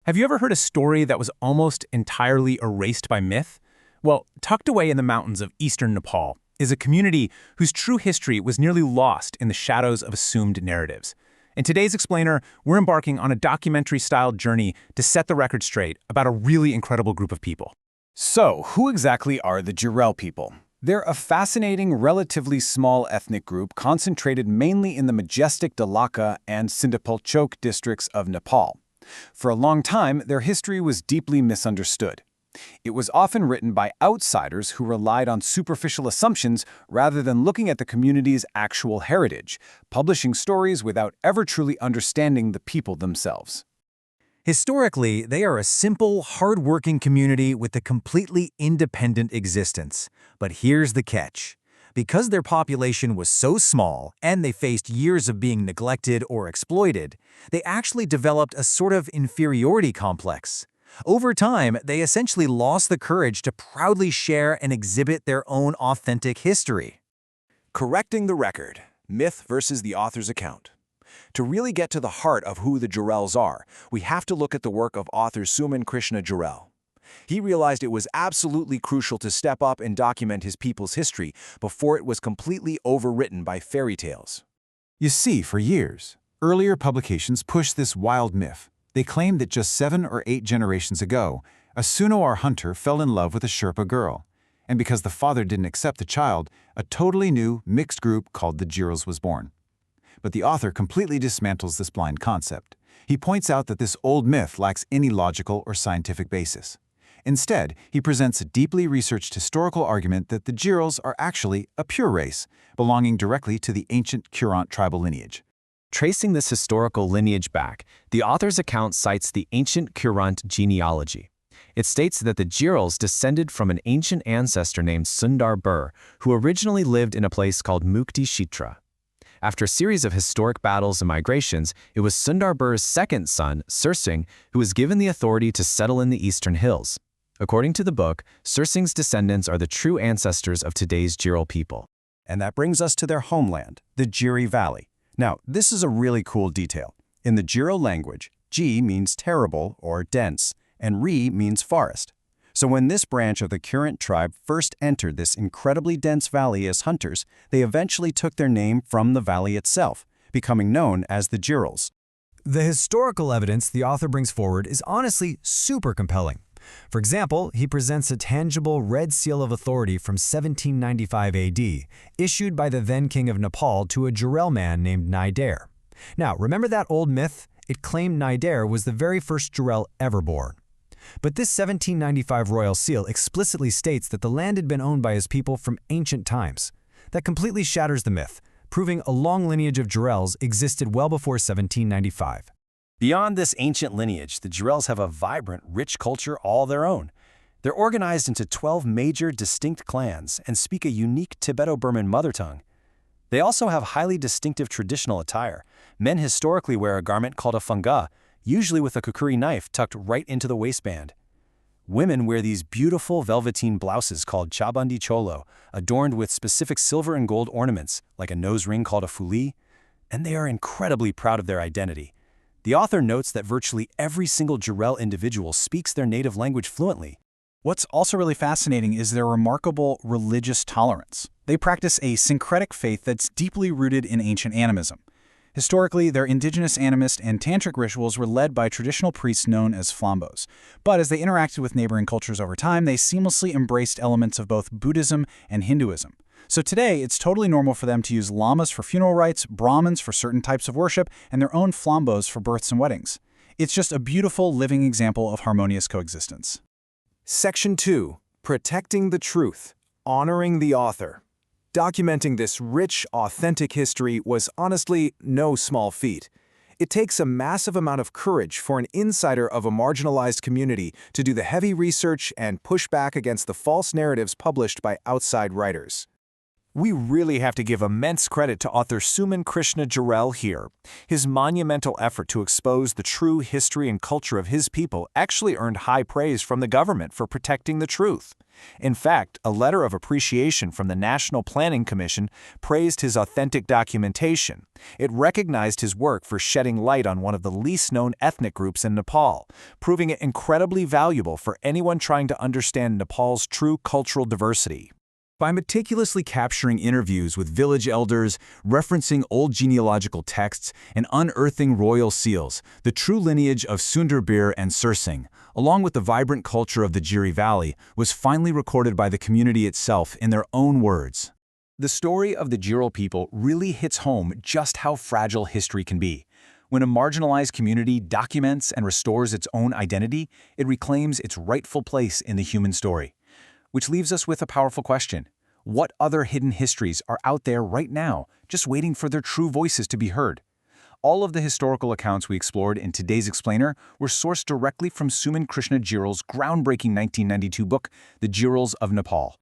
Have you ever heard a story that was almost entirely erased by myth? Well, tucked away in the mountains of eastern Nepal is a community whose true history was nearly lost in the shadows of assumed narratives. In today's Explainer, we're embarking on a documentary-style journey to set the record straight about a really incredible group of people. So, who exactly are the Jirel people? They're a fascinating, relatively small ethnic group concentrated mainly in the majestic Dalaka and Sindapalchok districts of Nepal. For a long time, their history was deeply misunderstood. It was often written by outsiders who relied on superficial assumptions rather than looking at the community's actual heritage, publishing stories without ever truly understanding the people themselves. Historically, they are a simple, hard-working community with a completely independent existence. But here's the catch. Because their population was so small and they faced years of being neglected or exploited, they actually developed a sort of inferiority complex. Over time, they essentially lost the courage to proudly share and exhibit their own authentic history. Correcting the record, myth versus the author's account. To really get to the heart of who the Jirels are, we have to look at the work of author Suman Krishna Jirel. He realized it was absolutely crucial to step up and document his people's history before it was completely overwritten by fairy tales. You see, for years, earlier publications pushed this wild myth. They claimed that just 7 or 8 generations ago, a Sunowar hunter fell in love with a Sherpa girl. And because the father didn't accept the child, a totally new, mixed group called the Jirels was born. But the author completely dismantles this blind concept. He points out that this old myth lacks any logical or scientific basis. Instead, he presents a deeply researched historical argument that the Jirels are actually a pure race, belonging directly to the ancient Kurant tribal lineage. Tracing this historical lineage back, the author's account cites the ancient Kurant genealogy. It states that the Jirels descended from an ancient ancestor named Sundar Bur, who originally lived in a place called Mukti Shitra. After a series of historic battles and migrations, it was Sundar Bur's second son, Sursing, who was given the authority to settle in the eastern hills. According to the book, Sursing's descendants are the true ancestors of today's Jirel people. And that brings us to their homeland, the Jiri Valley. Now, this is a really cool detail. In the Jirel language, Ji means terrible or dense, and Ri means forest. So when this branch of the Kurant tribe first entered this incredibly dense valley as hunters, they eventually took their name from the valley itself, becoming known as the Jirels. The historical evidence the author brings forward is honestly super compelling. For example, he presents a tangible red seal of authority from 1795 AD, issued by the then king of Nepal to a Jirel man named Naidar. Now, remember that old myth? It claimed Naidar was the very first Jirel ever born. But this 1795 royal seal explicitly states that the land had been owned by his people from ancient times. That completely shatters the myth, proving a long lineage of Jirels existed well before 1795. Beyond this ancient lineage, the Jirels have a vibrant, rich culture all their own. They're organized into 12 major, distinct clans and speak a unique Tibeto-Burman mother tongue. They also have highly distinctive traditional attire. Men historically wear a garment called a fanga, usually with a kukuri knife tucked right into the waistband. Women wear these beautiful velveteen blouses called chabandi cholo, adorned with specific silver and gold ornaments, like a nose ring called a fuli, and they are incredibly proud of their identity. The author notes that virtually every single Jirel individual speaks their native language fluently. What's also really fascinating is their remarkable religious tolerance. They practice a syncretic faith that's deeply rooted in ancient animism. Historically, their indigenous animist and tantric rituals were led by traditional priests known as flambos. But as they interacted with neighboring cultures over time, they seamlessly embraced elements of both Buddhism and Hinduism. So today, it's totally normal for them to use lamas for funeral rites, Brahmins for certain types of worship, and their own flambos for births and weddings. It's just a beautiful, living example of harmonious coexistence. Section 2. Protecting the truth. Honoring the author. Documenting this rich, authentic history was honestly no small feat. It takes a massive amount of courage for an insider of a marginalized community to do the heavy research and push back against the false narratives published by outside writers. We really have to give immense credit to author Suman Krishna Jirel here. His monumental effort to expose the true history and culture of his people actually earned high praise from the government for protecting the truth. In fact, a letter of appreciation from the National Planning Commission praised his authentic documentation. It recognized his work for shedding light on one of the least-known ethnic groups in Nepal, proving it incredibly valuable for anyone trying to understand Nepal's true cultural diversity. By meticulously capturing interviews with village elders, referencing old genealogical texts, and unearthing royal seals, the true lineage of Sundarbir and Sursing, along with the vibrant culture of the Jiri Valley, was finally recorded by the community itself in their own words. The story of the Jirel people really hits home just how fragile history can be. When a marginalized community documents and restores its own identity, it reclaims its rightful place in the human story. Which leaves us with a powerful question. What other hidden histories are out there right now, just waiting for their true voices to be heard? All of the historical accounts we explored in today's Explainer were sourced directly from Suman Krishna Jirel's groundbreaking 1992 book, The Jirels of Nepal.